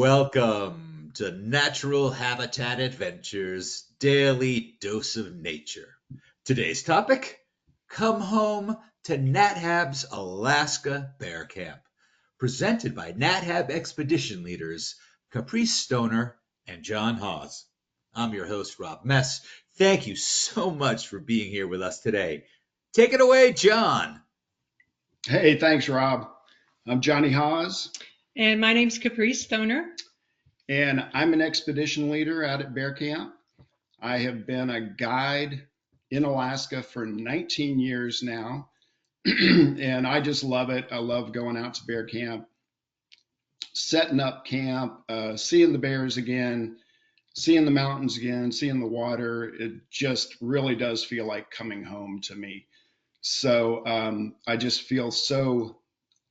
Welcome to Natural Habitat Adventures Daily Dose of Nature. Today's topic, come home to NatHab's Alaska Bear Camp, presented by NatHab expedition leaders Caprice Stoner and John Hawes. I'm your host, Rob Mess. Thank you so much for being here with us today. Take it away, John. Hey, thanks, Rob. I'm Johnny Hawes. And my name's Caprice Stoner. And I'm an expedition leader out at Bear Camp. I have been a guide in Alaska for 19 years now, and I just love it. I love going out to Bear Camp, setting up camp, seeing the bears again, seeing the mountains again, seeing the water. It just really does feel like coming home to me. So I just feel so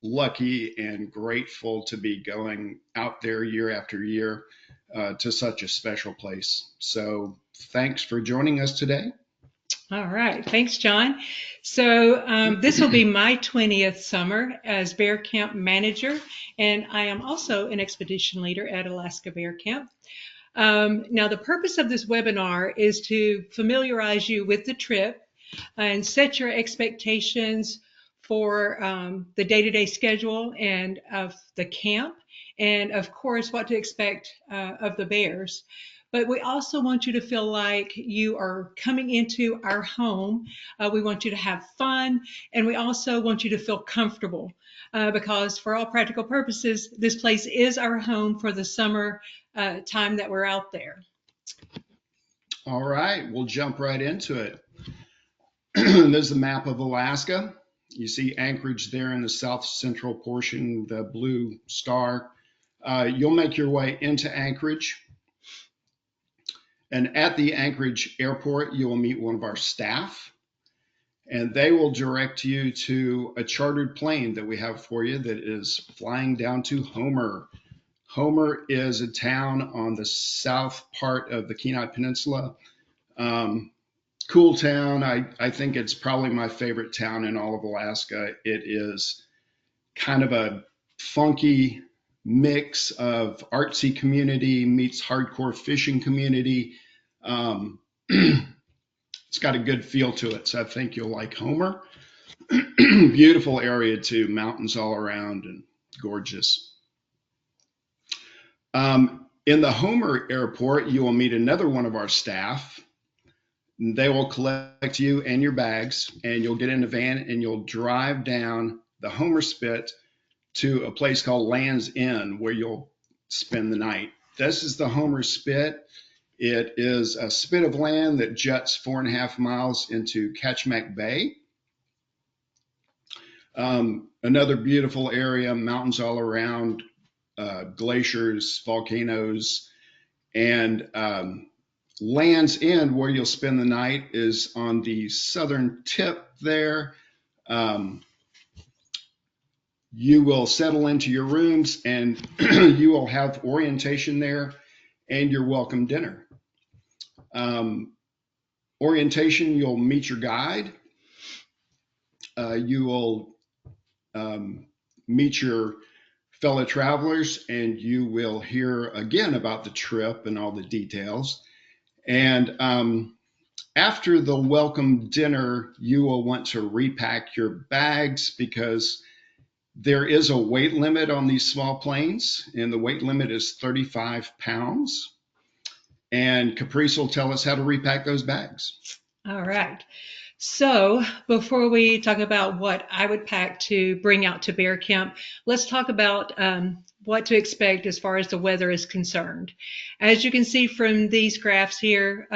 lucky and grateful to be going out there year after year to such a special place. So thanks for joining us today. All right. Thanks, John. So this will be my 20th summer as Bear Camp Manager, and I am also an expedition leader at Alaska Bear Camp. Now, the purpose of this webinar is to familiarize you with the trip and set your expectations for the day-to-day schedule and of the camp, and of course what to expect of the bears. But we also want you to feel like you are coming into our home. We want you to have fun, and we also want you to feel comfortable because for all practical purposes, this place is our home for the summer time that we're out there. All right, we'll jump right into it. There's the map of Alaska. You see Anchorage there in the south central portion, the blue star. You'll make your way into Anchorage. And at the Anchorage airport, you will meet one of our staff. And they will direct you to a chartered plane that we have for you that is flying down to Homer. Homer is a town on the south part of the Kenai Peninsula. Cool town. I think it's probably my favorite town in all of Alaska. It is kind of a funky mix of artsy community meets hardcore fishing community. It's got a good feel to it, so I think you'll like Homer. Beautiful area too, mountains all around and gorgeous. In the Homer airport, you will meet another one of our staff. They will collect you and your bags, and you'll get in a van and you'll drive down the Homer Spit to a place called Land's End where you'll spend the night. This is the Homer Spit. It is a spit of land that juts 4.5 miles into Ketchimack Bay. Another beautiful area, mountains all around, glaciers, volcanoes, and Land's End, where you'll spend the night, is on the southern tip there. You will settle into your rooms and you will have orientation there and your welcome dinner. Orientation, you'll meet your guide. You will meet your fellow travelers, and you will hear again about the trip and all the details. And after the welcome dinner, you will want to repack your bags because there is a weight limit on these small planes, and the weight limit is 35 pounds. And Caprice will tell us how to repack those bags. All right. So before we talk about what I would pack to bring out to Bear Camp, let's talk about what to expect as far as the weather is concerned. As you can see from these graphs here,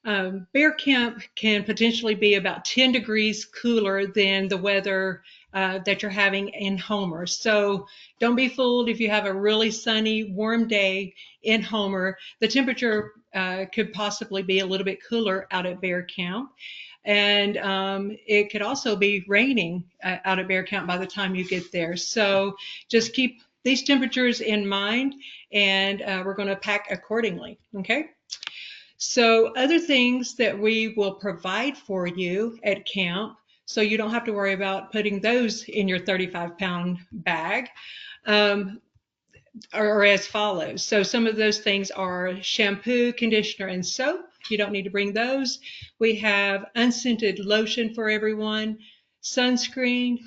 Bear Camp can potentially be about 10 degrees cooler than the weather that you're having in Homer. So don't be fooled if you have a really sunny, warm day in Homer. The temperature could possibly be a little bit cooler out at Bear Camp. And it could also be raining out at Bear Camp by the time you get there. So just keep these temperatures in mind, and we're going to pack accordingly, okay? So other things that we will provide for you at camp, so you don't have to worry about putting those in your 35-pound bag. are as follows. So some of those things are shampoo, conditioner, and soap. You don't need to bring those. We have unscented lotion for everyone, sunscreen.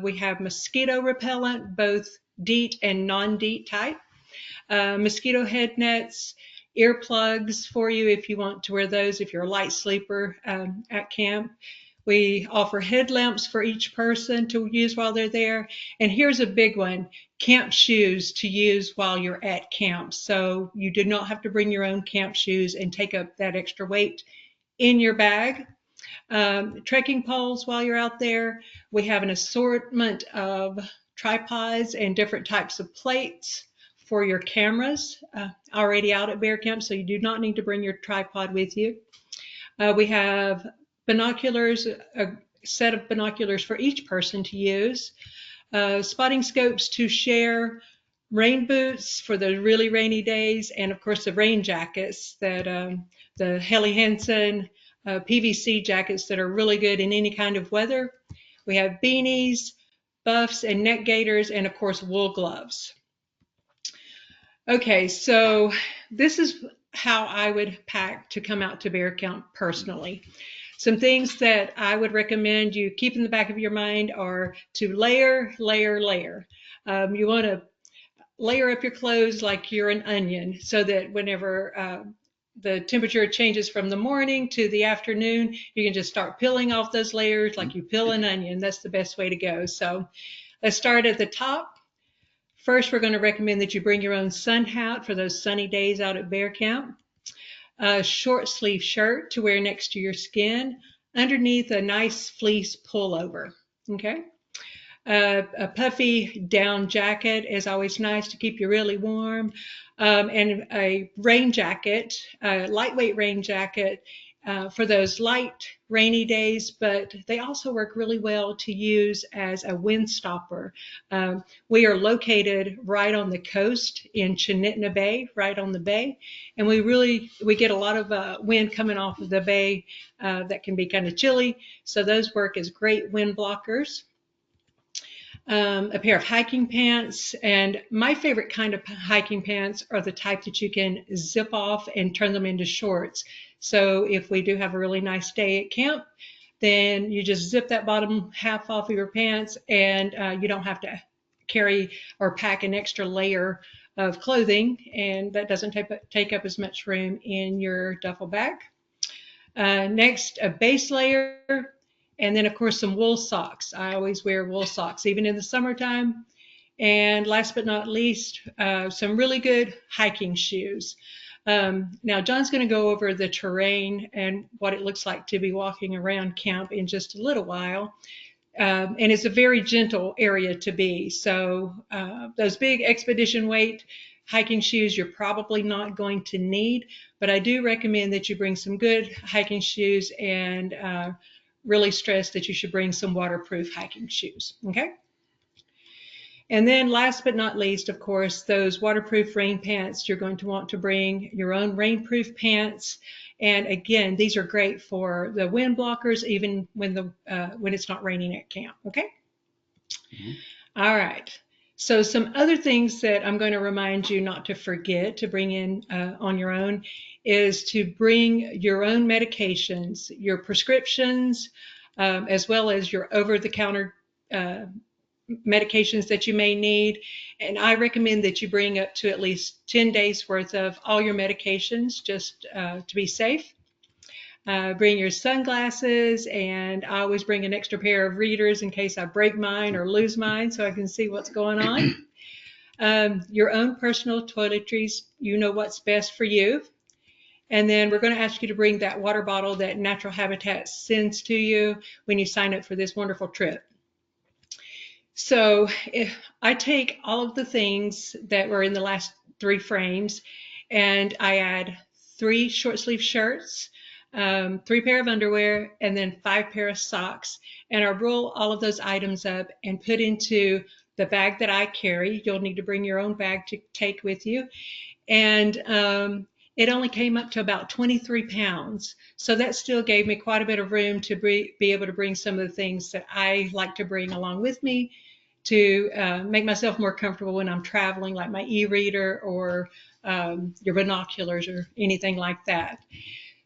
We have mosquito repellent, both DEET and non-DEET type, mosquito head nets, earplugs for you if you want to wear those if you're a light sleeper at camp. We offer headlamps for each person to use while they're there. And here's a big one, camp shoes to use while you're at camp. So you do not have to bring your own camp shoes and take up that extra weight in your bag. Trekking poles while you're out there. We have an assortment of tripods and different types of plates for your cameras already out at bear camp, so you do not need to bring your tripod with you. We have binoculars, a set of binoculars for each person to use, spotting scopes to share, rain boots for the really rainy days, and of course the rain jackets that the Helly Hansen PVC jackets that are really good in any kind of weather. We have beanies, buffs, and neck gaiters, and of course wool gloves. Okay, so this is how I would pack to come out to bear camp personally. Some things that I would recommend you keep in the back of your mind are to layer. You want to layer up your clothes like you're an onion so that whenever the temperature changes from the morning to the afternoon, you can just start peeling off those layers like you peel an onion. That's the best way to go. So let's start at the top. First, we're going to recommend that you bring your own sun hat for those sunny days out at bear camp. A short sleeve shirt to wear next to your skin, underneath a nice fleece pullover. Okay. A puffy down jacket is always nice to keep you really warm. And a rain jacket, a lightweight rain jacket for those light rainy days, but they also work really well to use as a wind stopper. We are located right on the coast in Chinitna Bay, right on the bay, and we get a lot of wind coming off of the bay that can be kind of chilly, so those work as great wind blockers. A pair of hiking pants, and my favorite kind of hiking pants are the type that you can zip off and turn them into shorts. So if we do have a really nice day at camp, then you just zip that bottom half off of your pants, and you don't have to carry or pack an extra layer of clothing, and that doesn't take up as much room in your duffel bag. Next, a base layer. And then, of course, some wool socks. I always wear wool socks, even in the summertime. And last but not least, some really good hiking shoes. Now, John's going to go over the terrain and what it looks like to be walking around camp in just a little while. And it's a very gentle area to be. So those big expedition weight hiking shoes you're probably not going to need. But I do recommend that you bring some good hiking shoes and really stress that you should bring some waterproof hiking shoes, okay? And then last but not least, of course, those waterproof rain pants, you're going to want to bring your own rainproof pants. And again, these are great for the wind blockers, even when it's not raining at camp, okay? Mm-hmm. All right. So some other things that I'm going to remind you not to forget to bring in on your own is to bring your own medications, your prescriptions, as well as your over-the-counter medications that you may need. And I recommend that you bring up to at least 10 days worth of all your medications just to be safe. Bring your sunglasses, and I always bring an extra pair of readers in case I break mine or lose mine so I can see what's going on. Your own personal toiletries, you know what's best for you. And then we're going to ask you to bring that water bottle that Natural Habitat sends to you when you sign up for this wonderful trip. So I take all of the things that were in the last 3 frames, and I add 3 short sleeve shirts, 3 pair of underwear, and then 5 pair of socks. And I roll all of those items up and put into the bag that I carry. You'll need to bring your own bag to take with you. And it only came up to about 23 pounds. So that still gave me quite a bit of room to be able to bring some of the things that I like to bring along with me. to make myself more comfortable when I'm traveling, like my e-reader or your binoculars or anything like that.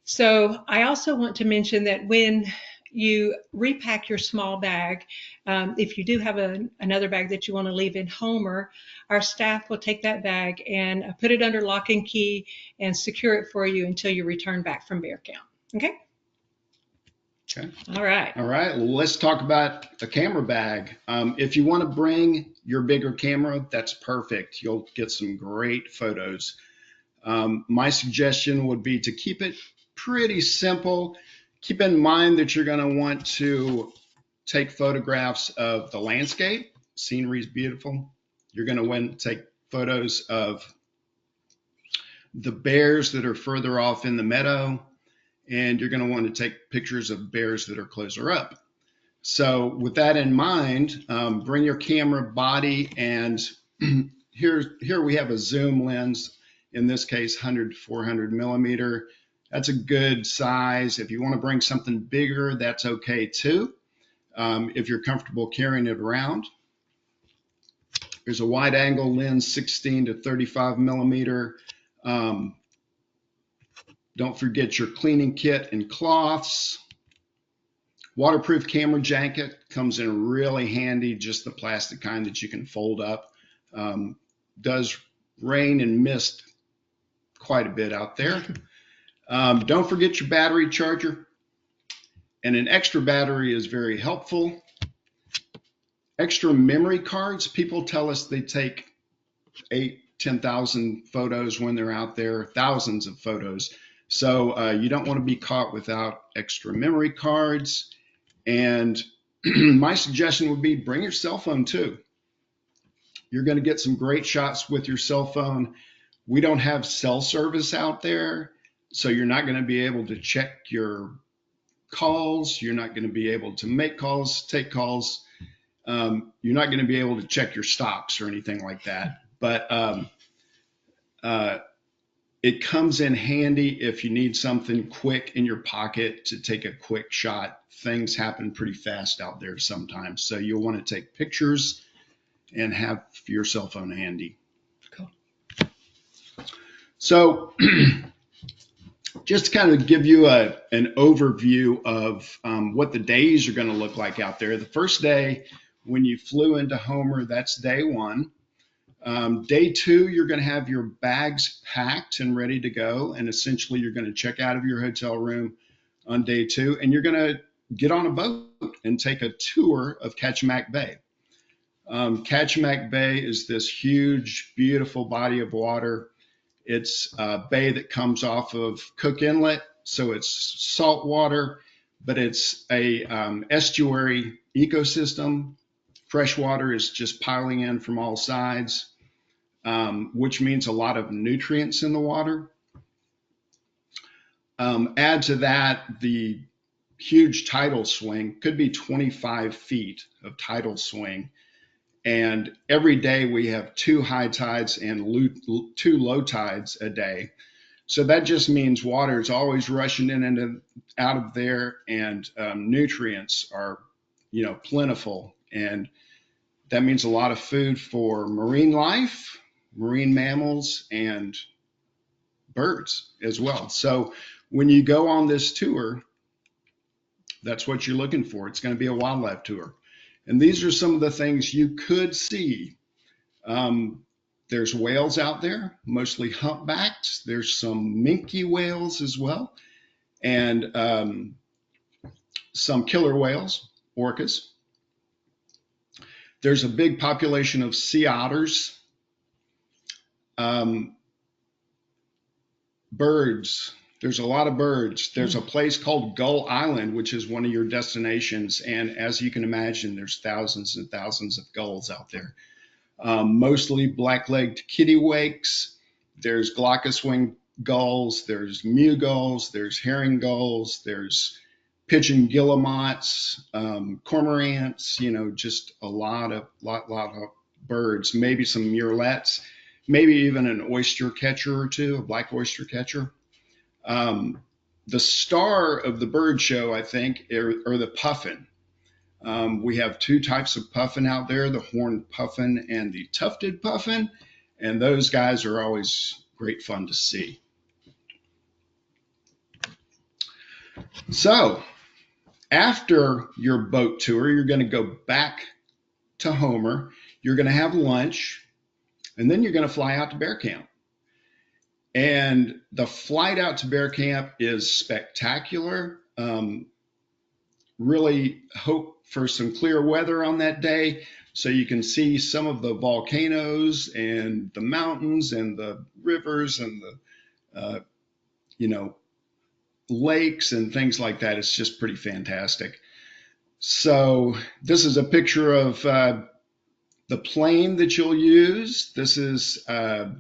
So I also want to mention that when you repack your small bag, if you do have another bag that you want to leave in Homer, our staff will take that bag and put it under lock and key and secure it for you until you return back from bear camp. Okay? Okay. All right. All right. Well, let's talk about a camera bag. If you want to bring your bigger camera, that's perfect. You'll get some great photos. My suggestion would be to keep it pretty simple. Keep in mind that you're going to want to take photographs of the landscape. Scenery is beautiful. You're going to want to take photos of the bears that are further off in the meadow, and you're going to want to take pictures of bears that are closer up. So with that in mind, bring your camera body, and here we have a zoom lens, in this case 100 to 400 millimeter. That's a good size. If you want to bring something bigger, that's okay too, if you're comfortable carrying it around. There's a wide angle lens, 16 to 35 millimeter. Don't forget your cleaning kit and cloths. Waterproof camera jacket comes in really handy, just the plastic kind that you can fold up. Does rain and mist quite a bit out there. Don't forget your battery charger. And an extra battery is very helpful. Extra memory cards. People tell us they take 10,000 photos when they're out there, thousands of photos. So you don't want to be caught without extra memory cards. And my suggestion would be bring your cell phone too. You're going to get some great shots with your cell phone. We don't have cell service out there, so you're not going to be able to check your calls. You're not going to be able to make calls, take calls. You're not going to be able to check your stocks or anything like that. But it comes in handy if you need something quick in your pocket to take a quick shot. Things happen pretty fast out there sometimes. So you'll want to take pictures and have your cell phone handy. Cool. So just to kind of give you an overview of what the days are going to look like out there. The first day when you flew into Homer, that's day one. Day two, you're going to have your bags packed and ready to go. And essentially, you're going to check out of your hotel room on day two, and you're going to get on a boat and take a tour of Kachemak Bay. Kachemak Bay is this huge, beautiful body of water. It's a bay that comes off of Cook Inlet, so it's salt water, but it's a estuary ecosystem. Fresh water is just piling in from all sides, which means a lot of nutrients in the water. Add to that the huge tidal swing, could be 25 feet of tidal swing. And every day we have 2 high tides and 2 low tides a day. So that just means water is always rushing in and out of there, and nutrients are, plentiful. And that means a lot of food for marine life, marine mammals, and birds as well. So when you go on this tour, that's what you're looking for. It's going to be a wildlife tour. And these are some of the things you could see. There's whales out there, mostly humpbacks. There's some minke whales as well, and some killer whales, orcas. There's a big population of sea otters. Birds. There's a lot of birds. There's a place called Gull Island, which is one of your destinations. And as you can imagine, there's thousands and thousands of gulls out there. Mostly black-legged kittiwakes. There's glaucous-winged gulls. There's mew gulls. There's herring gulls. There's pigeon guillemots, cormorants, just a lot of birds, maybe some murrelets, maybe even an oyster catcher or two, a black oyster catcher. The star of the bird show, I think, are the puffin. We have two types of puffin out there, the horned puffin and the tufted puffin, and those guys are always great fun to see. So after your boat tour, you're going to go back to Homer, you're going to have lunch, and then you're going to fly out to bear camp. And the flight out to bear camp is spectacular. Really hope for some clear weather on that day so you can see some of the volcanoes and the mountains and the rivers and the lakes and things like that. It's just pretty fantastic. So this is a picture of the plane that you'll use. This is de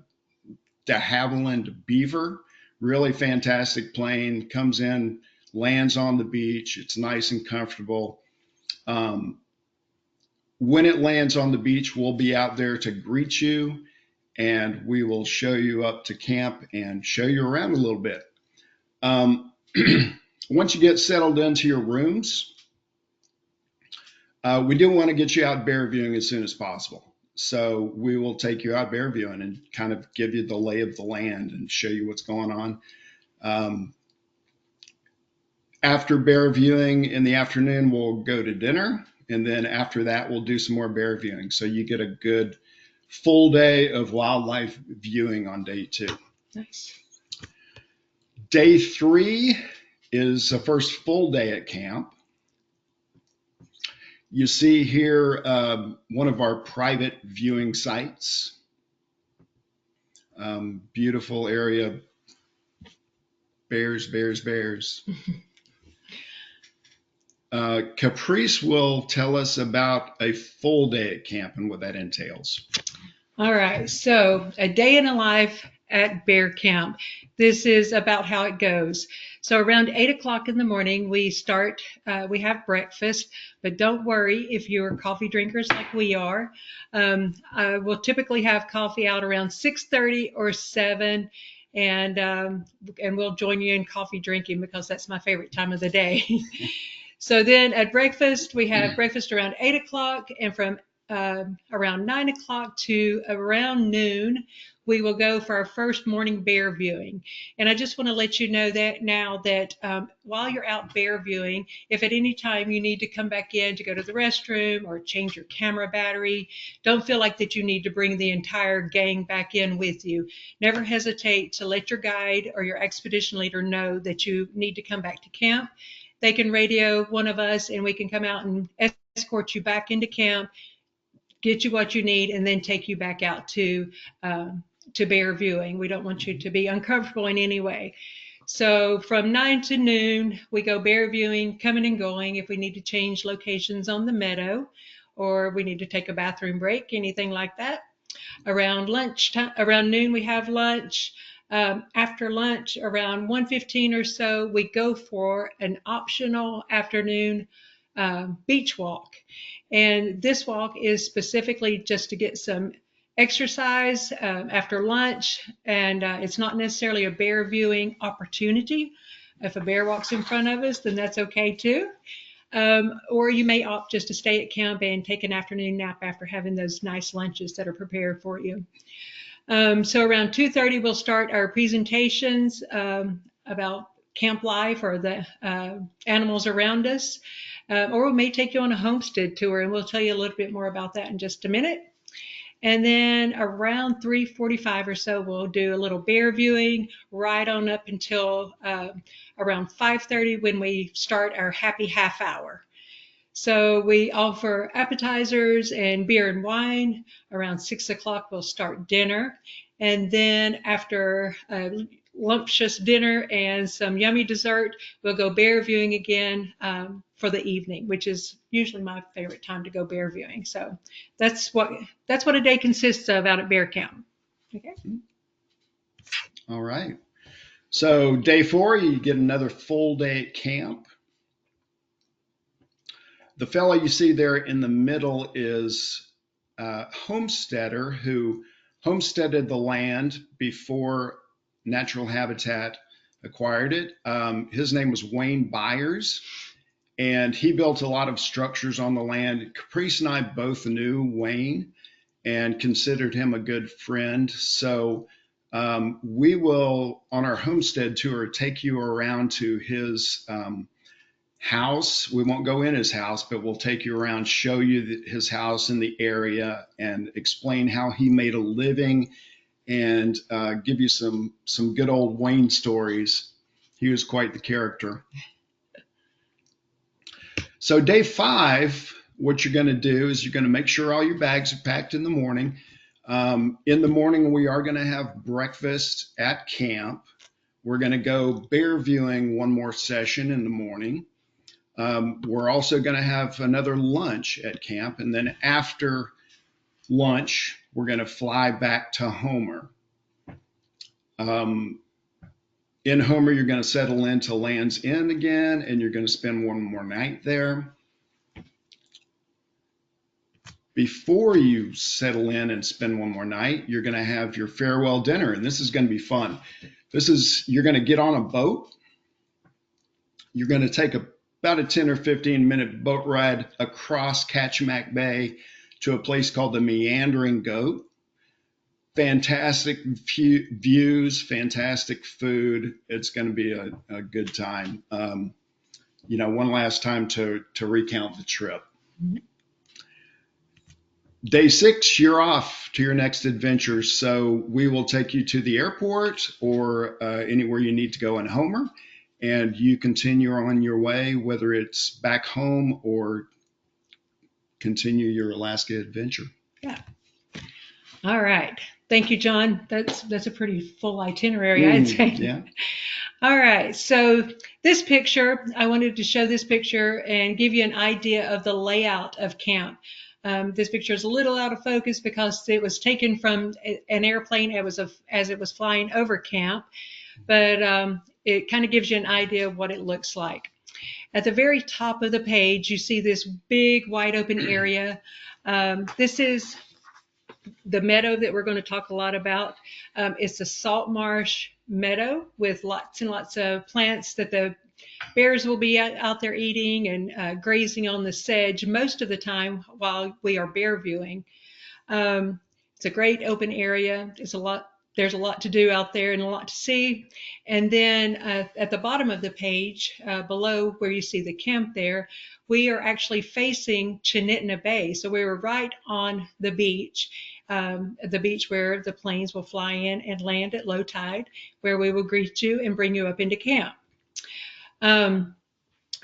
Havilland Beaver, really fantastic plane, comes in, lands on the beach. It's nice and comfortable. When it lands on the beach, we'll be out there to greet you, and we will show you up to camp and show you around a little bit. Once you get settled into your rooms, we do want to get you out bear viewing as soon as possible. So we will take you out bear viewing and kind of give you the lay of the land and show you what's going on. After bear viewing in the afternoon, we'll go to dinner. And then after that, we'll do some more bear viewing. So you get a good full day of wildlife viewing on day 2. Nice. Day 3 is the first full day at camp. You see here one of our private viewing sites. Beautiful area. Bears, bears, bears. Caprice will tell us about a full day at camp and what that entails. All right, so a day in a life at bear camp. This is about how it goes. So around 8 o'clock in the morning, we start, we have breakfast, but don't worry if you're coffee drinkers like we are. We'll typically have coffee out around 6:30 or 7, and we'll join you in coffee drinking because that's my favorite time of the day. So then at breakfast, we have breakfast around 8 o'clock, and from around 9 o'clock to around noon, we will go for our first morning bear viewing. And I just want to let you know that now that while you're out bear viewing, if at any time you need to come back in to go to the restroom or change your camera battery, don't feel like that you need to bring the entire gang back in with you. Never hesitate to let your guide or your expedition leader know that you need to come back to camp. They can radio one of us and we can come out and escort you back into camp, get you what you need, and then take you back out to bear viewing. We don't want you to be uncomfortable in any way. So from 9 to noon, we go bear viewing, coming and going. If we need to change locations on the meadow, or we need to take a bathroom break, anything like that. Around lunchtime, around noon, we have lunch. After lunch, around 1:15 or so, we go for an optional afternoon beach walk. And this walk is specifically just to get some exercise after lunch, and it's not necessarily a bear viewing opportunity. If a bear walks in front of us, then that's okay too. Or you may opt just to stay at camp and take an afternoon nap after having those nice lunches that are prepared for you. So around 2:30, we'll start our presentations about camp life or the animals around us. Or we may take you on a homestead tour, and we'll tell you a little bit more about that in just a minute. And then around 3:45 or so, we'll do a little bear viewing right on up until around 5:30 when we start our happy half hour. So we offer appetizers and beer and wine. Around 6 o'clock, we'll start dinner. And then after a lumptious dinner and some yummy dessert, we'll go bear viewing again for the evening, which is usually my favorite time to go bear viewing. So that's what a day consists of out at bear camp. Okay. All right. So day 4, you get another full day at camp. The fellow you see there in the middle is a homesteader who homesteaded the land before Natural Habitat acquired it. His name was Wayne Byers, and he built a lot of structures on the land. Caprice and I both knew Wayne and considered him a good friend. So we will, on our homestead tour, take you around to his house. We won't go in his house, but we'll take you around, show you his house in the area, and explain how he made a living, and give you some good old Wayne stories. He was quite the character. So day 5, what you're going to do is you're going to make sure all your bags are packed in the morning. In the morning, we are going to have breakfast at camp. We're going to go bear viewing one more session in the morning. We're also going to have another lunch at camp. And then after lunch, we're going to fly back to Homer. In Homer, you're going to settle into Land's End again, and you're going to spend one more night there. Before you settle in and spend one more night, you're going to have your farewell dinner, and this is going to be fun. You're going to get on a boat. You're going to take about a 10 or 15 minute boat ride across Kachemak Bay to a place called the Meandering Goat. Fantastic views, fantastic food. It's going to be a good time. One last time to recount the trip. Day 6, you're off to your next adventure. So we will take you to the airport or anywhere you need to go in Homer, and you continue on your way, whether it's back home or continue your Alaska adventure. Yeah. All right. Thank you, John. That's a pretty full itinerary, I'd say. Yeah. All right. So this picture, I wanted to show this picture and give you an idea of the layout of camp. This picture is a little out of focus because it was taken from an airplane as it was flying over camp, but it kind of gives you an idea of what it looks like. At the very top of the page, you see this big wide open area. This is the meadow that we're going to talk a lot about. It's a salt marsh meadow with lots and lots of plants that the bears will be out there eating and grazing on the sedge most of the time while we are bear viewing. It's a great open area. There's a lot to do out there and a lot to see. And then at the bottom of the page, below where you see the camp there, we are actually facing Chinitna Bay. So we were right on the beach where the planes will fly in and land at low tide, where we will greet you and bring you up into camp.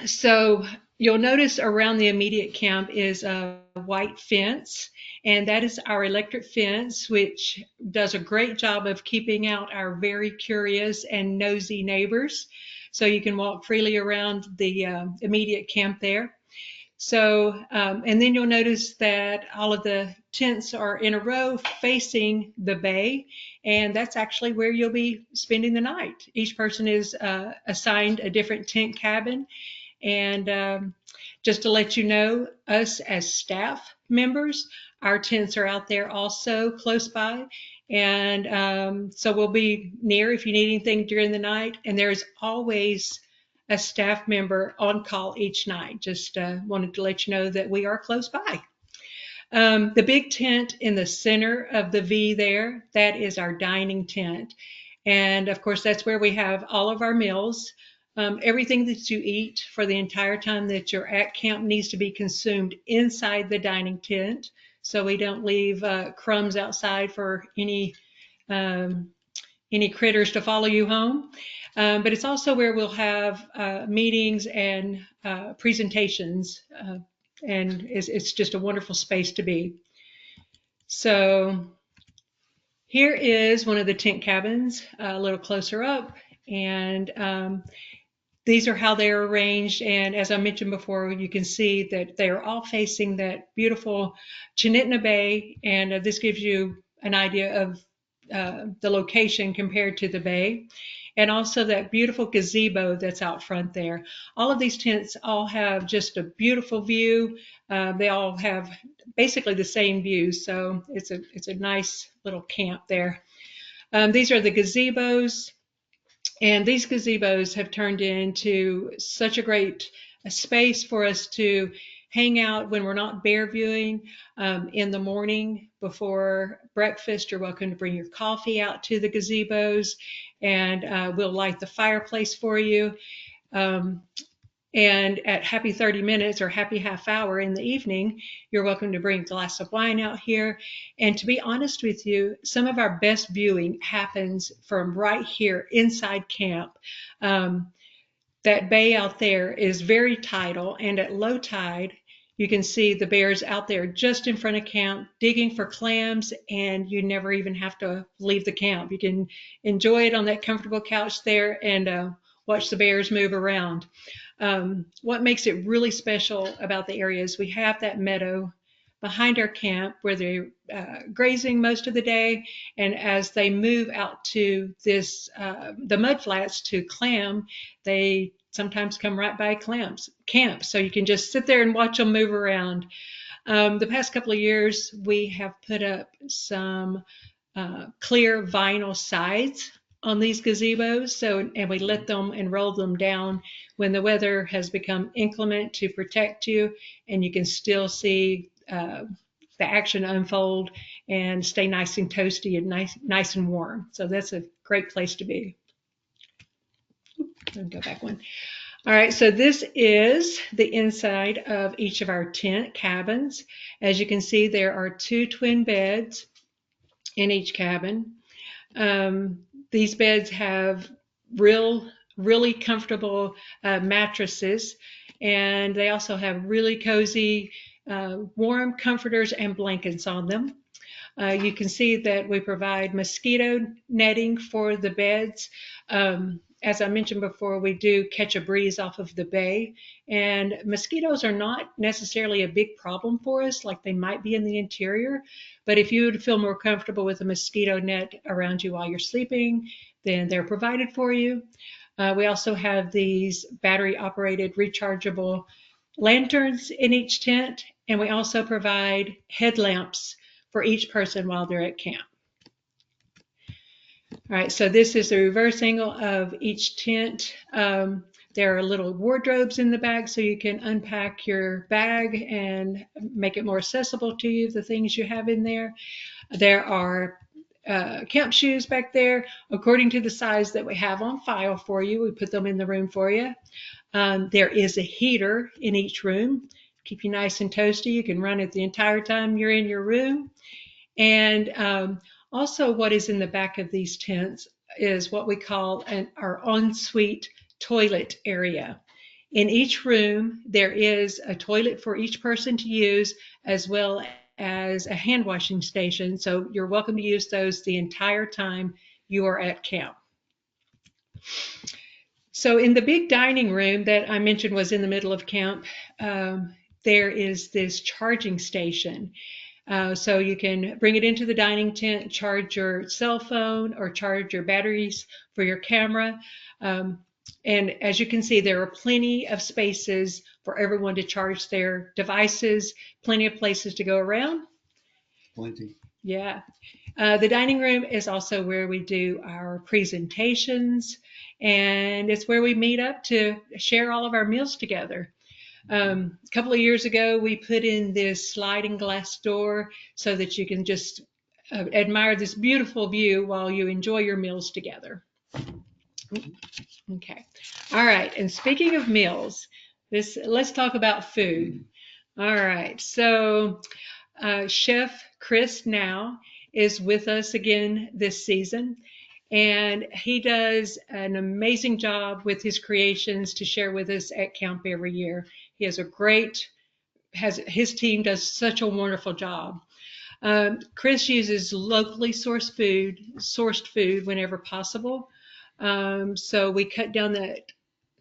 So you'll notice around the immediate camp is a white fence, and that is our electric fence, which does a great job of keeping out our very curious and nosy neighbors. So you can walk freely around the immediate camp there. So, and then you'll notice that all of the tents are in a row facing the bay, and that's actually where you'll be spending the night. Each person is assigned a different tent cabin. And just to let you know, us as staff members, our tents are out there also close by. And so we'll be near if you need anything during the night. And there's always a staff member on call each night. Just wanted to let you know that we are close by. The big tent in the center of the V there, that is our dining tent. And of course, that's where we have all of our meals. Everything that you eat for the entire time that you're at camp needs to be consumed inside the dining tent. So we don't leave crumbs outside for any critters to follow you home. But it's also where we'll have meetings and presentations, and it's just a wonderful space to be. So here is one of the tent cabins a little closer up, and these are how they're arranged. And as I mentioned before, you can see that they are all facing that beautiful Chinitna Bay, and this gives you an idea of the location compared to the bay. And also that beautiful gazebo that's out front there. All of these tents all have just a beautiful view. They all have basically the same view, so it's a nice little camp there. These are the gazebos, and these gazebos have turned into such a great a space for us to hang out when we're not bear viewing. In the morning before breakfast, you're welcome to bring your coffee out to the gazebos, and we'll light the fireplace for you. And at happy 30 minutes or happy half hour in the evening, you're welcome to bring a glass of wine out here. And to be honest with you, some of our best viewing happens from right here inside camp. That bay out there is very tidal, and at low tide, you can see the bears out there just in front of camp digging for clams, and you never even have to leave the camp. You can enjoy it on that comfortable couch there and watch the bears move around. What makes it really special about the area is we have that meadow behind our camp where they're grazing most of the day, and as they move out to the mud flats to clam, they sometimes come right by camp, so you can just sit there and watch them move around. The past couple of years, we have put up some clear vinyl sides on these gazebos, and we let them and roll them down when the weather has become inclement to protect you, and you can still see the action unfold and stay nice and toasty and nice and warm. So that's a great place to be. Go back one. All right, so this is the inside of each of our tent cabins. As you can see, there are 2 twin beds in each cabin. These beds have really comfortable mattresses, and they also have really cozy, warm comforters and blankets on them. You can see that we provide mosquito netting for the beds. As I mentioned before, we do catch a breeze off of the bay, and mosquitoes are not necessarily a big problem for us like they might be in the interior. But if you would feel more comfortable with a mosquito net around you while you're sleeping, then they're provided for you. We also have these battery-operated rechargeable lanterns in each tent, and we also provide headlamps for each person while they're at camp. All right, so this is the reverse angle of each tent. There are little wardrobes in the back so you can unpack your bag and make it more accessible to you, the things you have in there. There are camp shoes back there. According to the size that we have on file for you, we put them in the room for you. There is a heater in each room. Keep you nice and toasty. You can run it the entire time you're in your room. And also what is in the back of these tents is what we call our ensuite toilet area. In each room, there is a toilet for each person to use, as well as a hand washing station. So you're welcome to use those the entire time you are at camp. So in the big dining room that I mentioned was in the middle of camp, there is this charging station. So you can bring it into the dining tent, charge your cell phone or charge your batteries for your camera. And as you can see, there are plenty of spaces for everyone to charge their devices, plenty of places to go around. Plenty. Yeah. The dining room is also where we do our presentations, and it's where we meet up to share all of our meals together. A couple of years ago, we put in this sliding glass door so that you can just admire this beautiful view while you enjoy your meals together. Okay. All right. And speaking of meals, let's talk about food. All right. So Chef Chris now is with us again this season, and he does an amazing job with his creations to share with us at camp every year. He has his team does such a wonderful job. Chris uses locally sourced food whenever possible. So we cut down that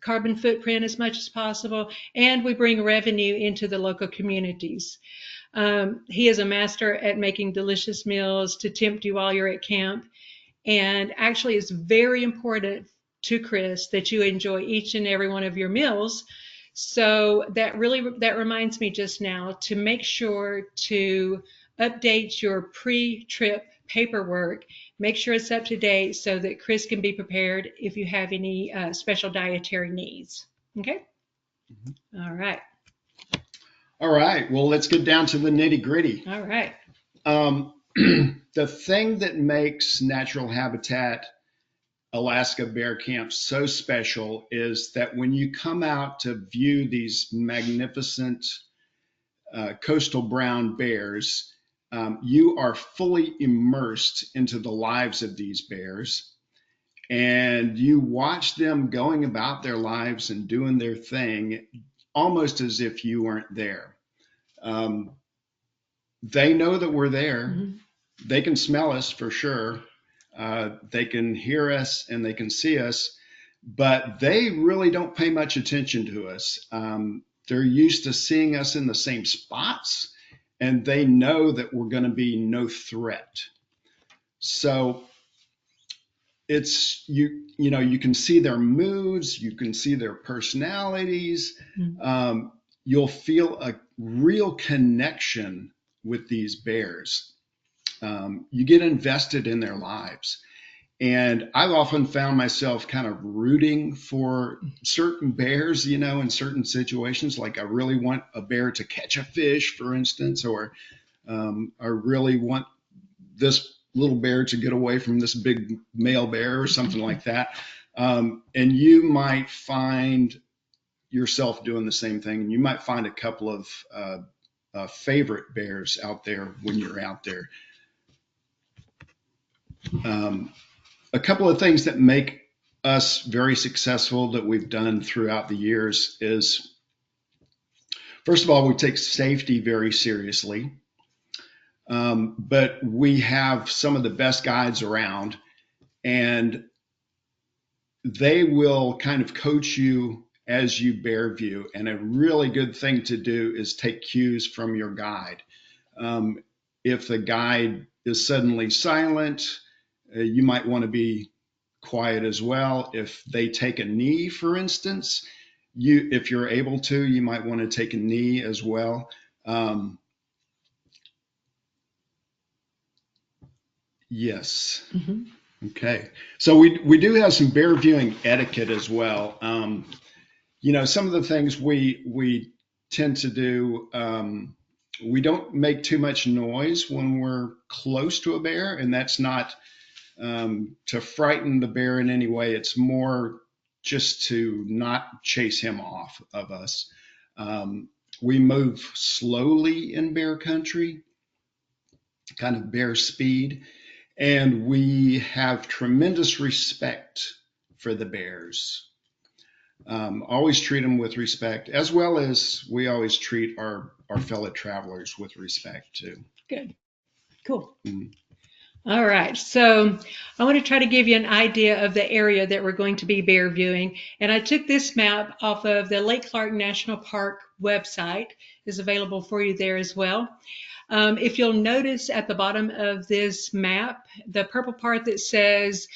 carbon footprint as much as possible, and we bring revenue into the local communities. He is a master at making delicious meals to tempt you while you're at camp. And actually, it's very important to Chris that you enjoy each and every one of your meals. So that reminds me just now to make sure to update your pre-trip paperwork. Make sure it's up to date so that Chris can be prepared if you have any special dietary needs. Okay? All right. All right. Well, let's get down to the nitty gritty. All right. The thing that makes Natural Habitat Alaska Bear Camp so special is that when you come out to view these magnificent coastal brown bears, you are fully immersed into the lives of these bears, and you watch them going about their lives and doing their thing almost as if you weren't there. They know that we're there. Mm-hmm. They can smell us for sure. They can hear us and they can see us, but they really don't pay much attention to us. They're used to seeing us in the same spots, and they know that we're going to be no threat. So it's you know, you can see their moods, you can see their personalities. Mm-hmm. You'll feel a real connection with these bears. You get invested in their lives. And I've often found myself kind of rooting for certain bears, you know, in certain situations. Like I really want a bear to catch a fish, for instance, or I really want this little bear to get away from this big male bear or something like that. And you might find yourself doing the same thing. And you might find a couple of favorite bears out there when you're out there. A couple of things that make us very successful that we've done throughout the years is, first of all, we take safety very seriously, but we have some of the best guides around, and they will kind of coach you as you bear view. And a really good thing to do is take cues from your guide. If the guide is suddenly silent, you might want to be quiet as well. If they take a knee, for instance, if you're able to, you might want to take a knee as well. Yes. Mm-hmm. Okay. So we do have some bear viewing etiquette as well. You know, some of the things we tend to do, we don't make too much noise when we're close to a bear, and that's not to frighten the bear in any way. It's more just to not chase him off of us. We move slowly in bear country, kind of bear speed, and we have tremendous respect for the bears. Always treat them with respect, as well as we always treat our fellow travelers with respect too. Good. Cool. Mm-hmm. All right, so I want to try to give you an idea of the area that we're going to be bear viewing. And I took this map off of the Lake Clark National Park website. It's available for you there as well. If you'll notice at the bottom of this map, the purple part that says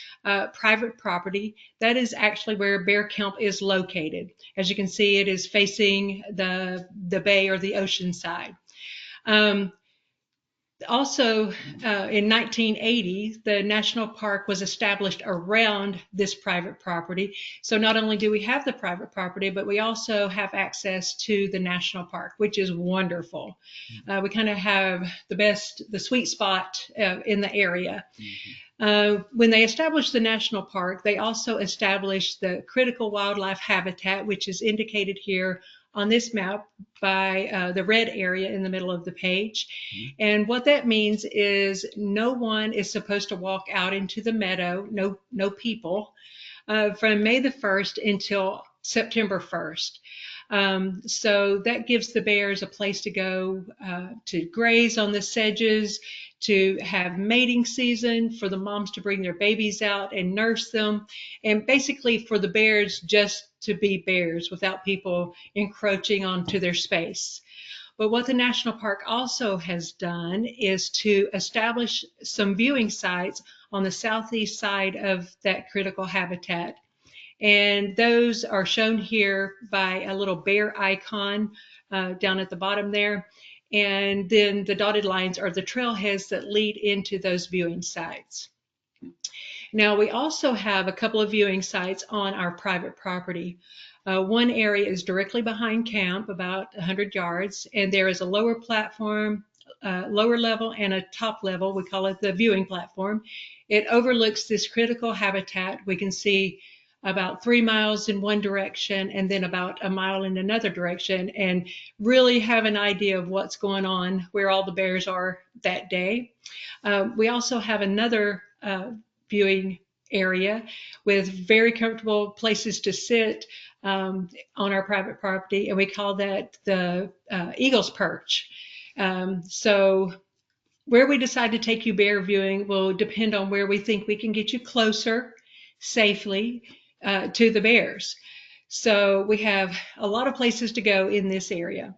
private property, that is actually where Bear Camp is located. As you can see, it is facing the bay or the ocean side. Also, in 1980, the national park was established around this private property. So not only do we have the private property, but we also have access to the national park, which is wonderful. We kind of have the sweet spot in the area. When they established the national park, they also established the critical wildlife habitat, which is indicated here on this map by the red area in the middle of the page. And what that means is no one is supposed to walk out into the meadow, no people, from May the 1st until September 1st. So that gives the bears a place to go to graze on the sedges, to have mating season, for the moms to bring their babies out and nurse them, and basically for the bears just to be bears without people encroaching onto their space. But what the national park also has done is to establish some viewing sites on the southeast side of that critical habitat. And those are shown here by a little bear icon down at the bottom there. And then the dotted lines are the trailheads that lead into those viewing sites. Now, we also have a couple of viewing sites on our private property. One area is directly behind camp, about 100 yards, and there is a lower platform, lower level, and a top level. We call it the viewing platform. It overlooks this critical habitat. We can see about 3 miles in one direction and then about a mile in another direction, and really have an idea of what's going on, where all the bears are that day. We also have another viewing area with very comfortable places to sit on our private property, and we call that the Eagle's Perch. So where we decide to take you bear viewing will depend on where we think we can get you closer safely to the bears. So we have a lot of places to go in this area.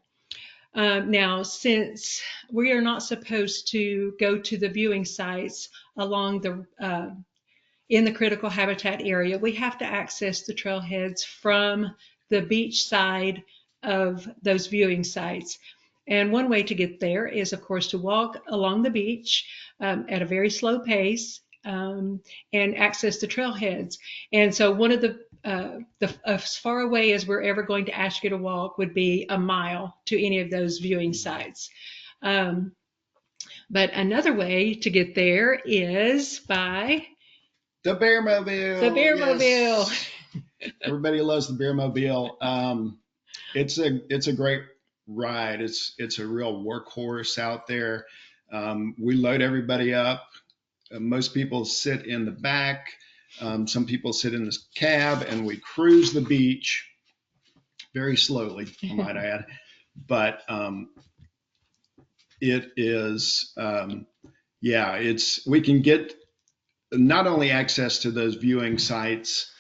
Now, since we are not supposed to go to the viewing sites along the in the critical habitat area, we have to access the trailheads from the beach side of those viewing sites. And one way to get there is, of course, to walk along the beach at a very slow pace and access the trailheads. And so one of the as far away as we're ever going to ask you to walk would be a mile to any of those viewing sites. But another way to get there is by The Bearmobile. the Bearmobile. Yes. Everybody loves the Bearmobile. It's a great ride. It's a real workhorse out there. We load everybody up. Most people sit in the back. Some people sit in the cab, and we cruise the beach very slowly, I might add. But it is, we can get not only access to those viewing sites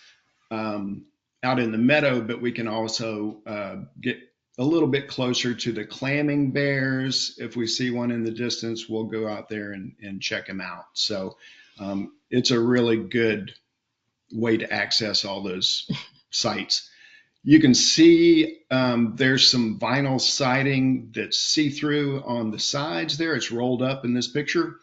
out in the meadow, but we can also get a little bit closer to the clamming bears. If we see one in the distance, we'll go out there and check them out. So it's a really good way to access all those sites. You can see there's some vinyl siding that's see-through on the sides there. It's rolled up in this picture.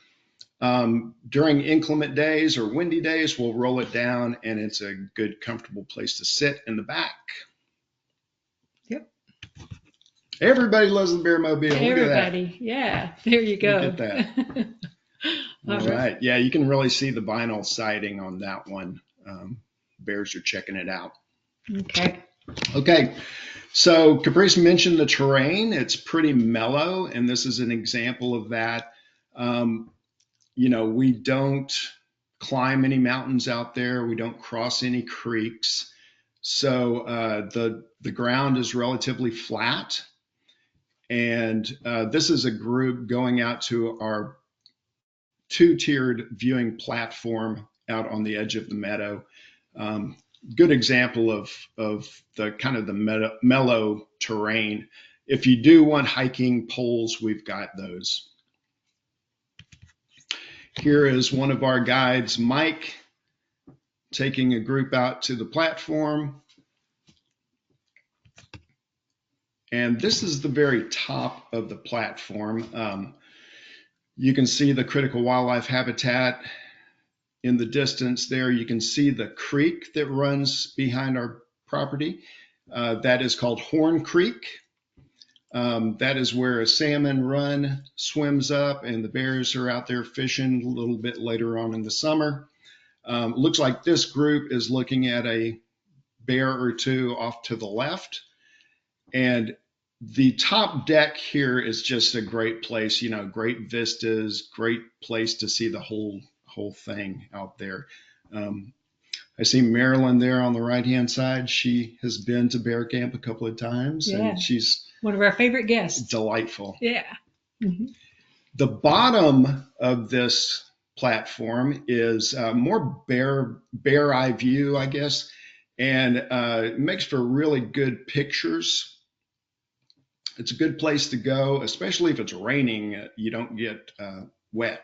During inclement days or windy days, we'll roll it down, and it's a good, comfortable place to sit in the back. Yep. Everybody loves the Bearmobile. Everybody. Yeah, there you go. Look at that. All right. Yeah, you can really see the vinyl siding on that one. Bears are checking it out. Okay. So Caprice mentioned the terrain. It's pretty mellow, and this is an example of that. We don't climb any mountains out there. We don't cross any creeks. So the ground is relatively flat. And this is a group going out to our two-tiered viewing platform out on the edge of the meadow. Good example of the kind of the mellow terrain. If you do want hiking poles, we've got those. Here is one of our guides, Mike, taking a group out to the platform. And this is the very top of the platform. You can see the critical wildlife habitat in the distance there. You can see the creek that runs behind our property. That is called Horn Creek. That is where a salmon run swims up, and the bears are out there fishing a little bit later on in the summer. Looks like this group is looking at a bear or two off to the left. And the top deck here is just a great place, great vistas, great place to see the whole thing out there. I see Marilyn there on the right-hand side. She has been to bear camp a couple of times, and she's one of our favorite guests. Delightful. Yeah. Mm-hmm. The bottom of this platform is more bare eye view, I guess, and it makes for really good pictures. It's a good place to go, especially if it's raining. You don't get wet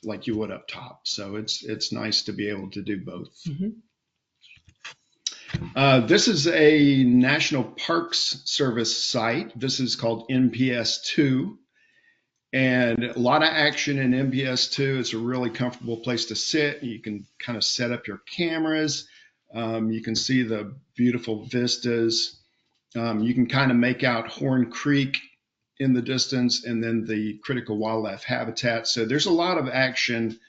like you would up top. So it's nice to be able to do both. Mm-hmm. This is a National Parks Service site. This is called NPS 2. and a lot of action in MPS2. It's a really comfortable place to sit. You can kind of set up your cameras. You can see the beautiful vistas. You can kind of make out Horn Creek in the distance and then the critical wildlife habitat. So there's a lot of action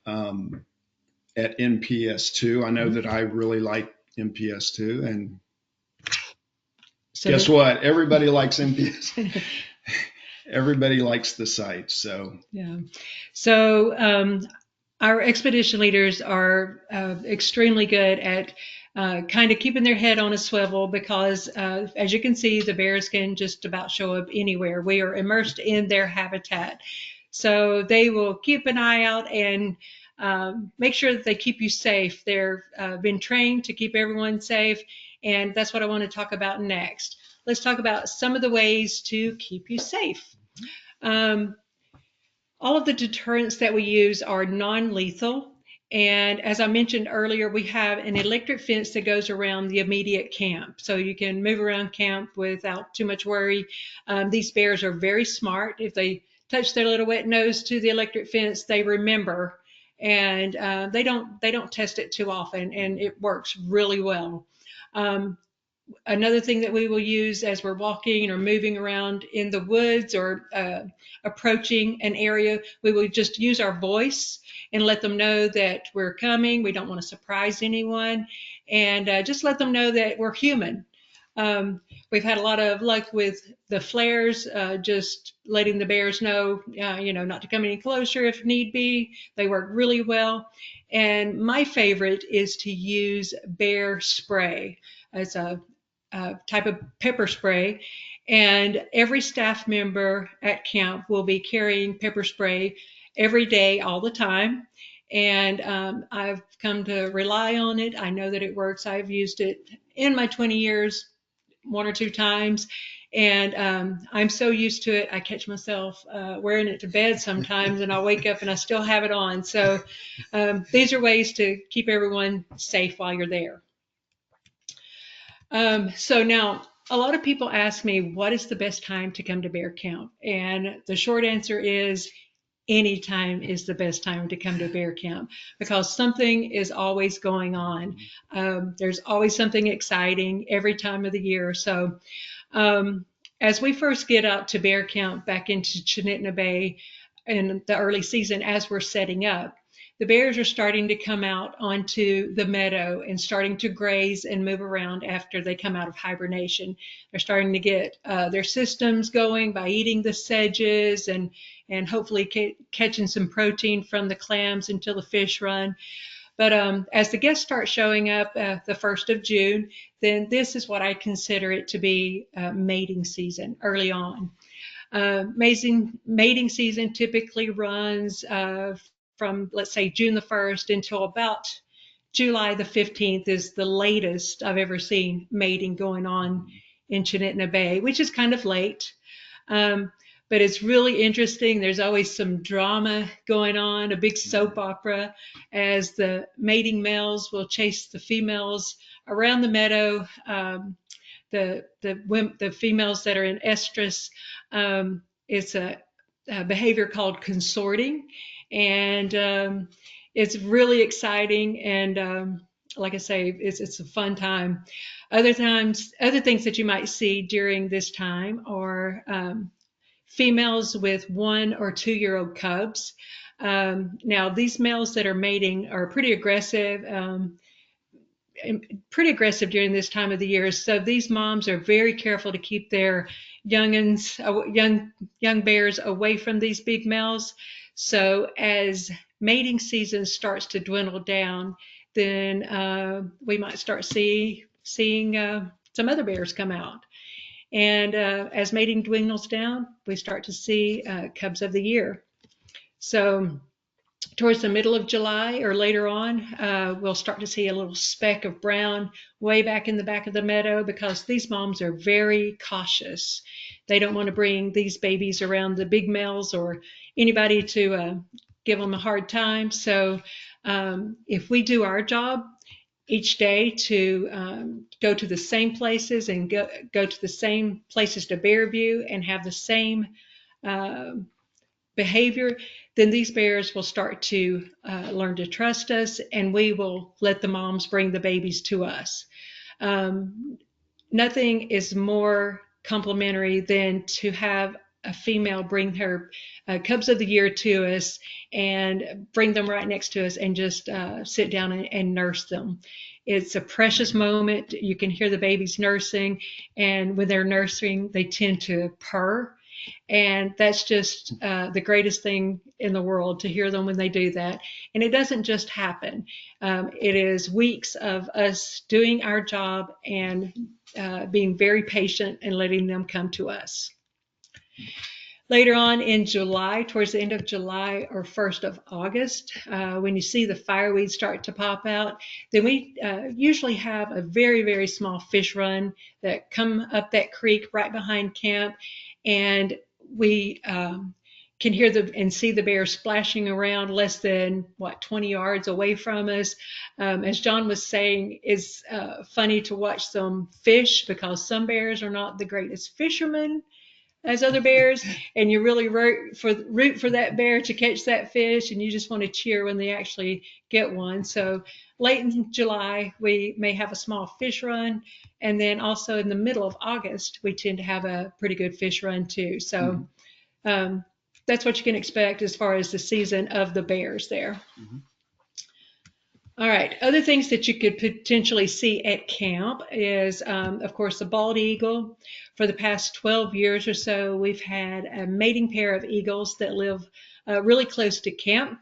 at NPS2. I know that I really like NPS2, and So guess what? Everybody likes NPS. Everybody likes the site. So yeah. So our expedition leaders are extremely good at kind of keeping their head on a swivel because, as you can see, the bears can just about show up anywhere. We are immersed in their habitat. So they will keep an eye out and make sure that they keep you safe. They're been trained to keep everyone safe, and that's what I want to talk about next. Let's talk about some of the ways to keep you safe. All of the deterrents that we use are non-lethal. And as I mentioned earlier, we have an electric fence that goes around the immediate camp. So you can move around camp without too much worry. These bears are very smart. If they touch their little wet nose to the electric fence, they remember. And they don't test it too often, and it works really well. Another thing that we will use as we're walking or moving around in the woods or approaching an area, we will just use our voice and let them know that we're coming. We don't want to surprise anyone, and just let them know that we're human. We've had a lot of luck with the flares, just letting the bears know, not to come any closer if need be. They work really well. And my favorite is to use bear spray as a type of pepper spray. And every staff member at camp will be carrying pepper spray every day, all the time. And I've come to rely on it. I know that it works. I've used it in my 20 years, one or two times. And I'm so used to it, I catch myself wearing it to bed sometimes, and I'll wake up and I still have it on. So these are ways to keep everyone safe while you're there. So now, a lot of people ask me, what is the best time to come to bear camp? And the short answer is any time is the best time to come to bear camp because something is always going on. There's always something exciting every time of the year. So as we first get out to bear camp back into Chinitna Bay in the early season, as we're setting up, the bears are starting to come out onto the meadow and starting to graze and move around after they come out of hibernation. They're starting to get their systems going by eating the sedges and hopefully catching some protein from the clams until the fish run. But as the guests start showing up the 1st of June, then this is what I consider it to be mating season early on. Mating season typically runs from, let's say, June the 1st until about July the 15th is the latest I've ever seen mating going on in Chinitna Bay, which is kind of late. But it's really interesting. There's always some drama going on, a big soap opera, as the mating males will chase the females around the meadow. The females that are in estrus, it's a behavior called consorting, and it's really exciting. And like I say, it's a fun time. Other things that you might see during this time are females with 1 or 2 year old cubs. Now, these males that are mating are pretty aggressive during this time of the year. So these moms are very careful to keep their young bears away from these big males. So as mating season starts to dwindle down, then we might start seeing some other bears come out. And as mating dwindles down, we start to see cubs of the year. So towards the middle of July or later on, we'll start to see a little speck of brown way back in the back of the meadow because these moms are very cautious. They don't want to bring these babies around the big males or anybody to give them a hard time. So if we do our job each day to go to the same places and go to the same places to bear view and have the same behavior, then these bears will start to learn to trust us, and we will let the moms bring the babies to us. Nothing is more complimentary than to have a female bring her cubs of the year to us and bring them right next to us and just sit down and nurse them. It's a precious moment. You can hear the babies nursing, and when they're nursing, they tend to purr. And that's just the greatest thing in the world to hear them when they do that. And it doesn't just happen. It is weeks of us doing our job and being very patient and letting them come to us. Later on in July, towards the end of July or 1st of August, when you see the fireweeds start to pop out, then we usually have a very, very small fish run that come up that creek right behind camp. And we can hear and see the bears splashing around less than 20 yards away from us. As John was saying, it's funny to watch them fish because some bears are not the greatest fishermen as other bears, and you really root for that bear to catch that fish, and you just want to cheer when they actually get one. So late in July, we may have a small fish run, and then also in the middle of August, we tend to have a pretty good fish run too. So that's what you can expect as far as the season of the bears there. All right, other things that you could potentially see at camp is, of course, the bald eagle. For the past 12 years or so, we've had a mating pair of eagles that live really close to camp.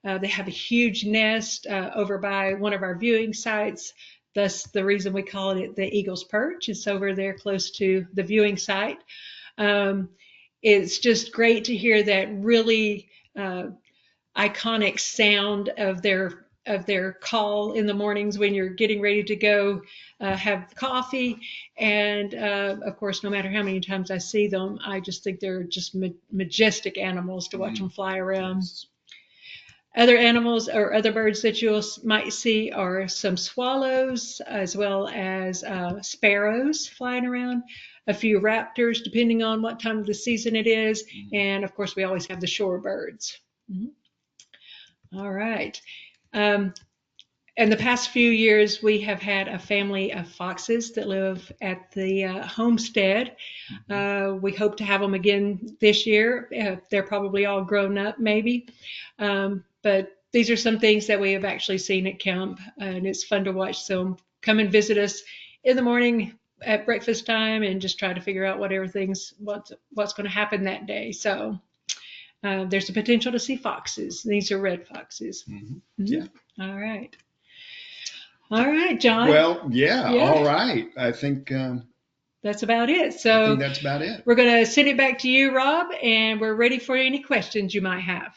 They have a huge nest over by one of our viewing sites. Thus, the reason we call it the Eagle's Perch. It's over there close to the viewing site. It's just great to hear that really iconic sound of their call in the mornings when you're getting ready to go have coffee. And of course, no matter how many times I see them, I just think they're just majestic animals to watch them fly around. Other animals or other birds that you might see are some swallows, as well as sparrows flying around, a few raptors, depending on what time of the season it is. And of course, we always have the shorebirds. All right. In the past few years, we have had a family of foxes that live at the homestead. We hope to have them again this year. They're probably all grown up, maybe. But these are some things that we have actually seen at camp, and it's fun to watch them come and visit us in the morning at breakfast time and just try to figure out what's going to happen that day. So there's the potential to see foxes. These are red foxes. Yeah. All right. All right, John. Well, yeah. All right. I think that's about it. So I think that's about it. We're going to send it back to you, Rob, and we're ready for any questions you might have.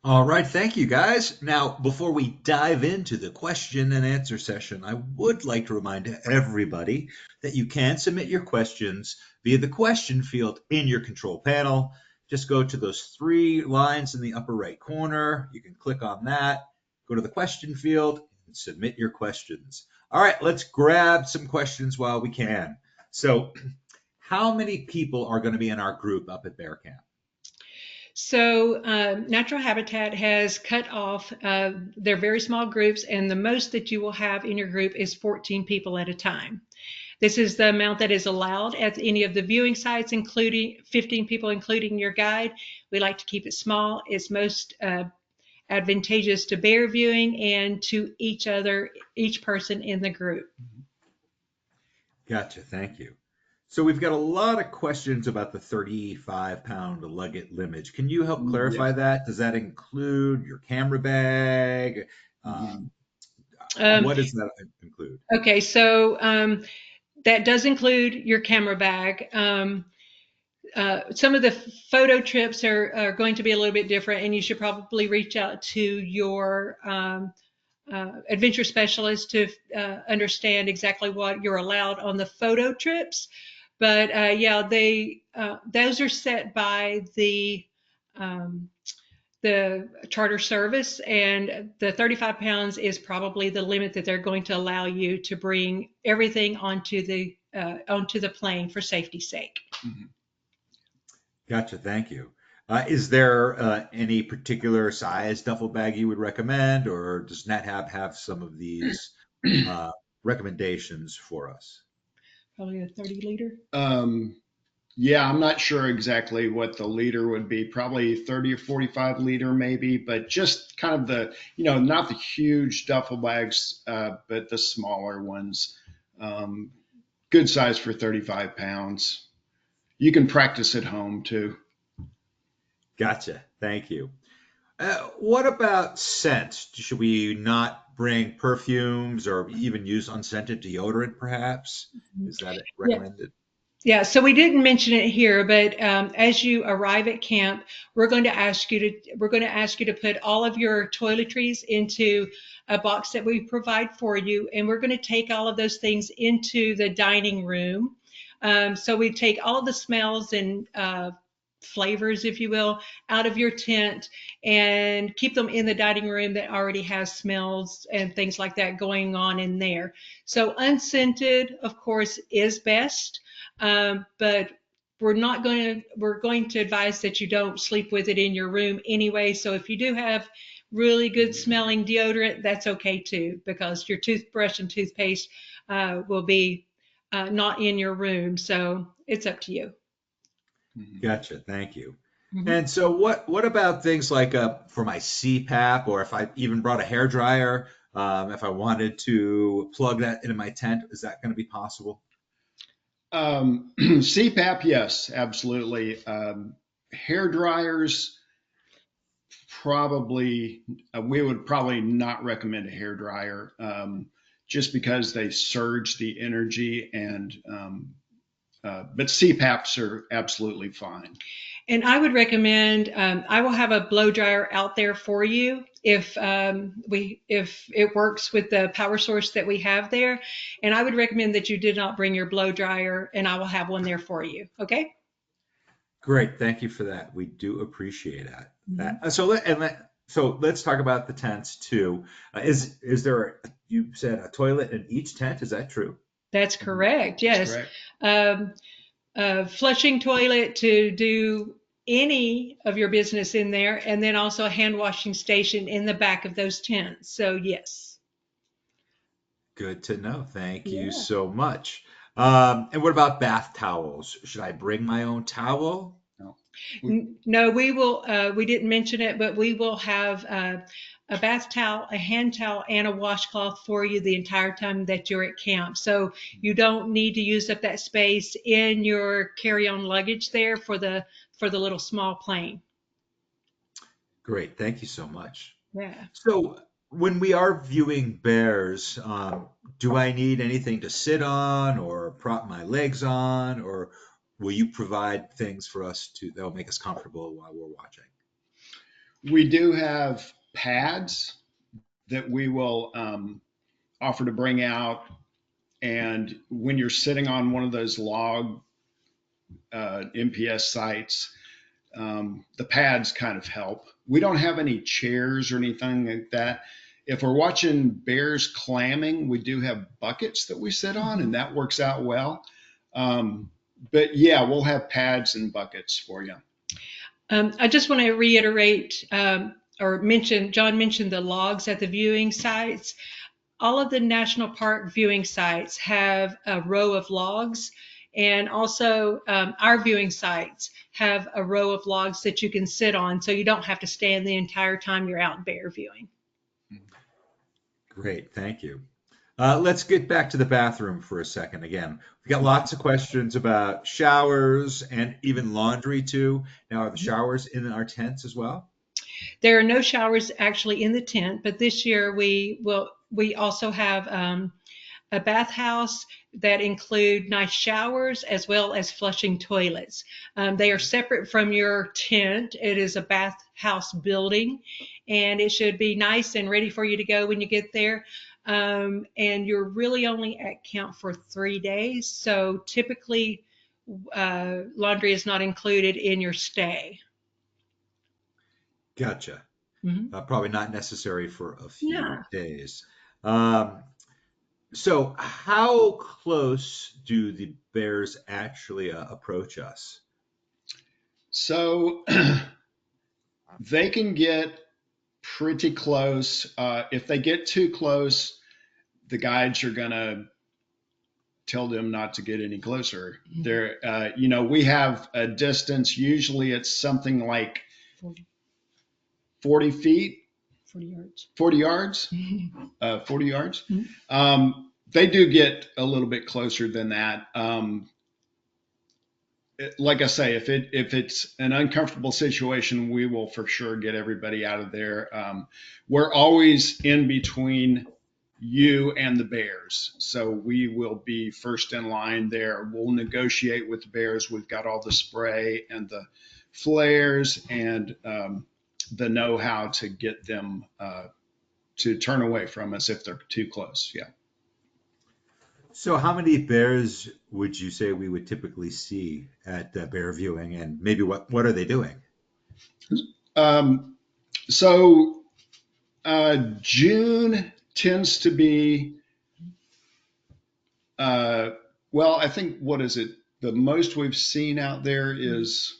All right, thank you, guys. Now, before we dive into the question and answer session, I would like to remind everybody that you can submit your questions via the question field in your control panel. Just go to those 3 lines in the upper right corner. You can click on that, go to the question field, and submit your questions. All right, let's grab some questions while we can. So, how many people are going to be in our group up at Bear Camp? So Natural Habitat has cut off their very small groups, and the most that you will have in your group is 14 people at a time. This is the amount that is allowed at any of the viewing sites, including 15 people, including your guide. We like to keep it small. It's most advantageous to bear viewing and to each person in the group. Gotcha, thank you. So we've got a lot of questions about the 35-pound luggage limit. Can you help clarify that? Does that include your camera bag? What does that include? Okay, so that does include your camera bag. Some of the photo trips are going to be a little bit different, and you should probably reach out to your adventure specialist to understand exactly what you're allowed on the photo trips. But those are set by the charter service, and the 35 pounds is probably the limit that they're going to allow you to bring everything onto the plane for safety's sake. Gotcha, thank you. Is there any particular size duffel bag you would recommend, or does NetHab have some of these uh, recommendations for us? Probably a 30 liter. Yeah, I'm not sure exactly what the liter would be, probably 30 or 45 liter maybe, but just kind of the, not the huge duffel bags, but the smaller ones. Um, Good size for 35 pounds. You can practice at home too. Gotcha. Thank you. What about scents? Should we not bring perfumes or even use unscented deodorant, perhaps? Is that Yeah. recommended? Yeah, so we didn't mention it here, but as you arrive at camp, we're going to ask you to put all of your toiletries into a box that we provide for you, and we're going to take all of those things into the dining room. So we take all of the smells and flavors, if you will, out of your tent and keep them in the dining room that already has smells and things like that going on in there. So unscented, of course, is best. But we're going to advise that you don't sleep with it in your room anyway. So if you do have really good smelling deodorant, that's okay too, because your toothbrush and toothpaste will be not in your room. So it's up to you. Mhm. Gotcha. Thank you. Mhm. And so, what about things like for my CPAP, or if I even brought a hair dryer, if I wanted to plug that into my tent, is that going to be possible? CPAP, yes, absolutely. Hair dryers, probably, we would probably not recommend a hair dryer, just because they surge the energy but CPAPs are absolutely fine. And I would recommend I will have a blow dryer out there for you if it works with the power source that we have there. And I would recommend that you did not bring your blow dryer, and I will have one there for you. Okay. Great. Thank you for that. We do appreciate that. Mhm. So let's talk about the tents too. Is there you said a toilet in each tent? Is that true? That's Mhm. correct. That's Yes. correct. Um, Flushing toilet to do any of your business in there, and then also a hand washing station in the back of those tents. So yes. Good to know. Thank you Yeah. so much. And what about bath towels? Should I bring my own towel? No. We, No, we will. We didn't mention it, but we will have a bath towel, a hand towel, and a washcloth for you the entire time that you're at camp. So you don't need to use up that space in your carry-on luggage there for the little small plane. Great. Thank you so much. Yeah. So when we are viewing bears, do I need anything to sit on or prop my legs on, or will you provide things for us that will make us comfortable while we're watching? we do have pads that we will offer to bring out. And when you're sitting on one of those log MPS sites, the pads kind of help. We don't have any chairs or anything like that. If we're watching bears clamming, we do have buckets that we sit on, Mhm. and that works out well. Um, but yeah, we'll have pads and buckets for you. I just want to reiterate or mention, John mentioned the logs at the viewing sites. All of the national park viewing sites have a row of logs, and also our viewing sites have a row of logs that you can sit on, so you don't have to stand the entire time you're out bear viewing. Great, thank you. Let's get back to the bathroom for a second again. We've got lots of questions about showers and even laundry too. Now, are the showers in our tents as well? There are no showers actually in the tent, but this year we also have a bathhouse that include nice showers as well as flushing toilets. They are separate from your tent. It is a bathhouse building, and it should be nice and ready for you to go when you get there. And you're really only at camp for 3 days, so typically laundry is not included in your stay. Gotcha. Mhm. Probably not necessary for a few Yeah. days. Um, so, how close do the bears actually approach us? So they can get pretty close. If they get too close, the guides are going to tell them not to get any closer. We have a distance. Usually it's something like 40 feet, 40 yards. 40 yards, 40 yards. Mm-hmm. They do get a little bit closer than that. Like I say, if it's an uncomfortable situation, we will for sure get everybody out of there. We're always in between you and the bears, so we will be first in line there. We'll negotiate with the bears. We've got all the spray and the flares and the know-how to get them to turn away from us if they're too close. Yeah. So how many bears would you say we would typically see at bear viewing, and maybe what are they doing? So June tends to be, well, I think, what is it? The most we've seen out there is.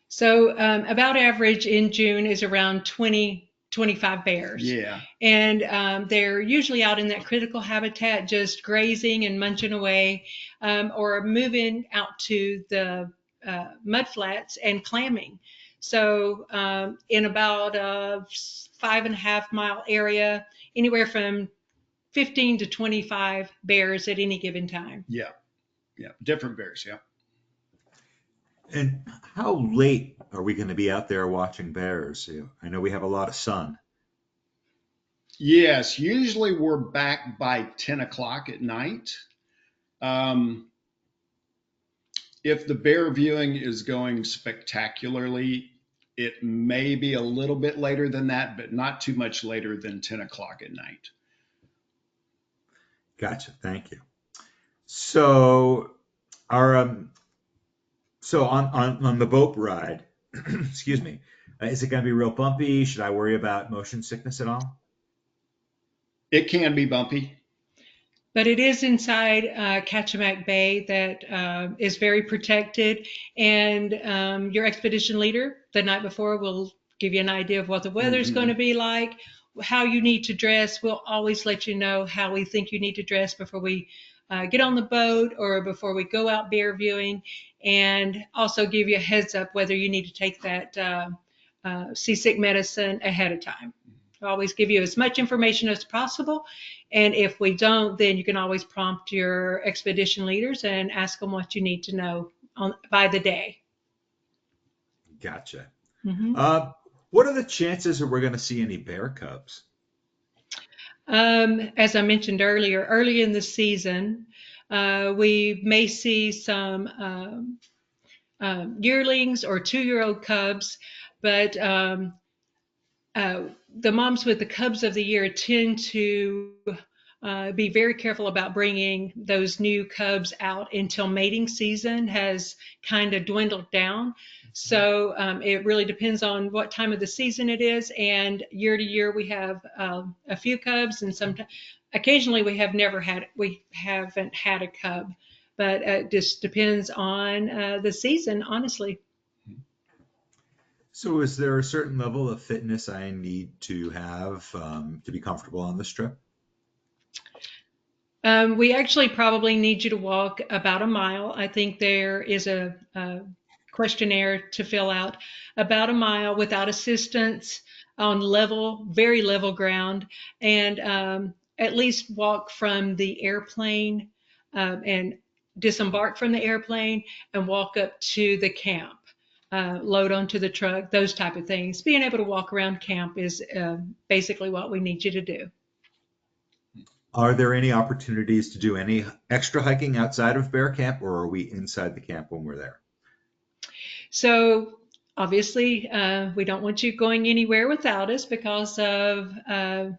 So about average in June is around 20, 25 bears. Yeah. And they're usually out in that critical habitat, just grazing and munching away, or moving out to the mud flats and clamming. So in about a 5.5 mile area, anywhere from 15 to 25 bears at any given time. Yeah. Yeah. Different bears. Yeah. And how late are we going to be out there watching bears? I know we have a lot of sun. Yes, usually we're back by 10 o'clock at night. If the bear viewing is going spectacularly, it may be a little bit later than that, but not too much later than 10 o'clock at night. Gotcha. Thank you. So so on the boat ride, excuse me, is it going to be real bumpy? Should I worry about motion sickness at all? It can be bumpy. But it is inside Kachemak Bay that is very protected. And your expedition leader the night before will give you an idea of what the weather's going to be like, how you need to dress. We'll always let you know how we think you need to dress before we get on the boat or before we go out bear viewing, and also give you a heads up whether you need to take that seasick medicine ahead of time. We'll always give you as much information as possible. And if we don't, then you can always prompt your expedition leaders and ask them what you need to know by the day. Gotcha. Mm-hmm. What are the chances that we're going to see any bear cubs? As I mentioned earlier, early in the season, we may see some yearlings or 2-year-old cubs, but the moms with the cubs of the year tend to be very careful about bringing those new cubs out until mating season has kind of dwindled down. So it really depends on what time of the season it is, and year to year we have a few cubs, and occasionally we haven't had a cub, but it just depends on the season, honestly. So is there a certain level of fitness I need to have to be comfortable on this trip? We actually probably need you to walk about a mile. I think there is a questionnaire to fill out about a mile without assistance on very level ground, and at least walk from the airplane and disembark from the airplane and walk up to the camp. Load onto the truck, those type of things. Being able to walk around camp is basically what we need you to do. Are there any opportunities to do any extra hiking outside of bear camp, or are we inside the camp when we're there? So obviously, we don't want you going anywhere without us because of the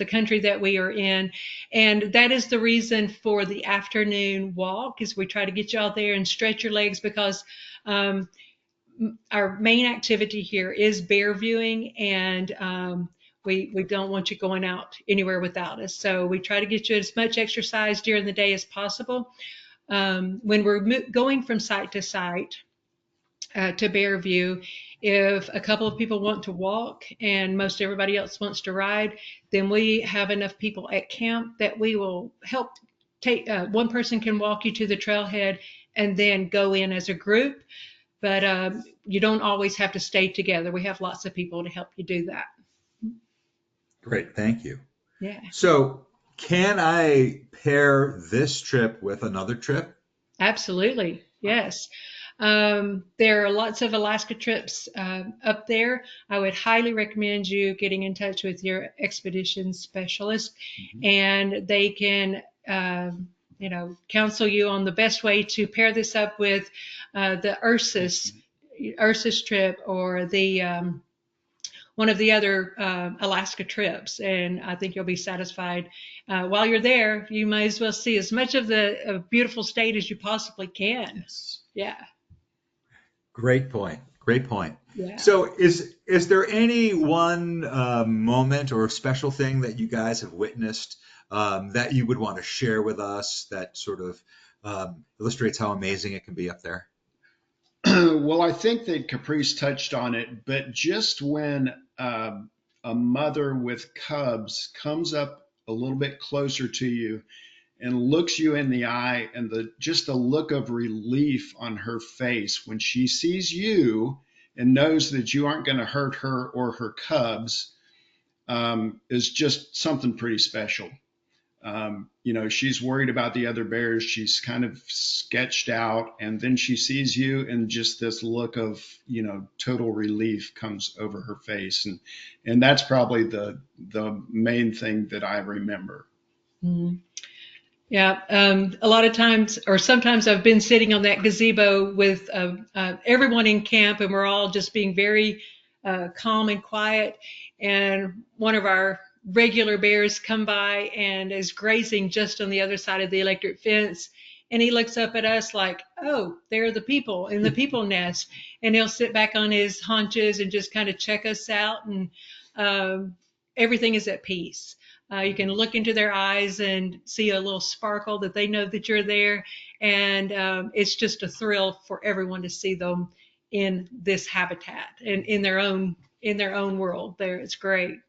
country that we are in. And that is the reason for the afternoon walk, is we try to get you out there and stretch your legs, because our main activity here is bear viewing, and we don't want you going out anywhere without us. So we try to get you as much exercise during the day as possible. When we're going from site to site, to Bearview. If a couple of people want to walk and most everybody else wants to ride, then we have enough people at camp that we will help take. One person can walk you to the trailhead and then go in as a group. But you don't always have to stay together. We have lots of people to help you do that. Great, thank you. Yeah, So, can I pair this trip with another trip? absolutely. Yes. There are lots of Alaska trips up there. I would highly recommend you getting in touch with your expedition specialist, Mhm. and they can, counsel you on the best way to pair this up with the Ursus trip or the one of the other Alaska trips, and I think you'll be satisfied. While you're there, you might as well see as much of the beautiful state as you possibly can. Yes. Yeah, Great point. Great point. yeah. So, is there any one moment or special thing that you guys have witnessed that you would want to share with us that sort of illustrates how amazing it can be up there? Well, I think that Caprice touched on it, but just when a mother with cubs comes up a little bit closer to you and looks you in the eye, and just the look of relief on her face when she sees you and knows that you aren't going to hurt her or her cubs, is just something pretty special. She's worried about the other bears. She's kind of sketched out, and then she sees you, and just this look of, total relief comes over her face, and that's probably the main thing that I remember. Mhm. Yeah, a lot of times, or sometimes I've been sitting on that gazebo with everyone in camp, and we're all just being very calm and quiet. And one of our regular bears come by and is grazing just on the other side of the electric fence. And he looks up at us like, oh, they're the people in the people nest. And he'll sit back on his haunches and just kind of check us out. And everything is at peace. You can look into their eyes and see a little sparkle that they know that you're there, and it's just a thrill for everyone to see them in this habitat and in their own world. There, it's great.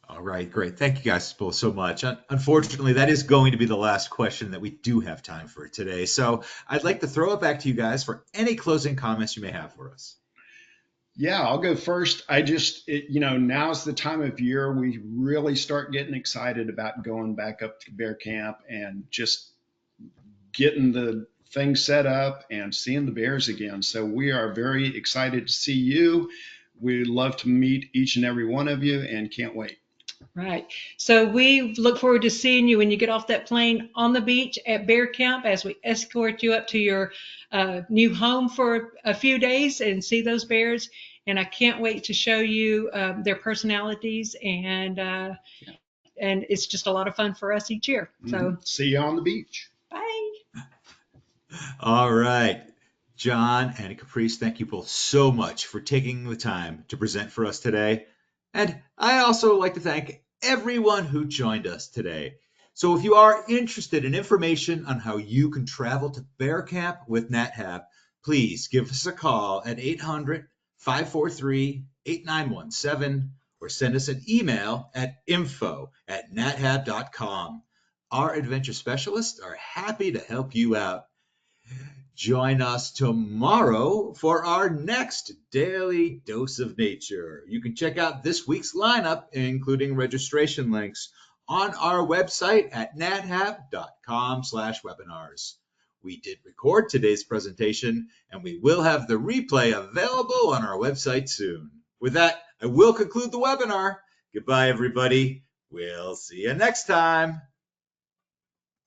All right, great. Thank you guys both so much. Unfortunately, that is going to be the last question that we do have time for today. So I'd like to throw it back to you guys for any closing comments you may have for us. Yeah, I'll go first. Now's the time of year we really start getting excited about going back up to bear camp and just getting the thing set up and seeing the bears again. So we are very excited to see you. We love to meet each and every one of you and can't wait. Right. So we look forward to seeing you when you get off that plane on the beach at Bear Camp as we escort you up to your new home for a few days and see those bears. And I can't wait to show you their personalities, and it's just a lot of fun for us each year. So See you on the beach. bye. All right. John and Caprice, thank you both so much for taking the time to present for us today. And I also like to thank everyone who joined us today. So if you are interested in information on how you can travel to Bear Camp with NatHab, please give us a call at 800-543-8917 or send us an email at info@nathab.com. Our adventure specialists are happy to help you out. Join us tomorrow for our next Daily Dose of Nature. You can check out this week's lineup, including registration links, on our website at nathab.com/webinars. We did record today's presentation, and we will have the replay available on our website soon. With that, I will conclude the webinar. Goodbye, everybody. We'll see you next time.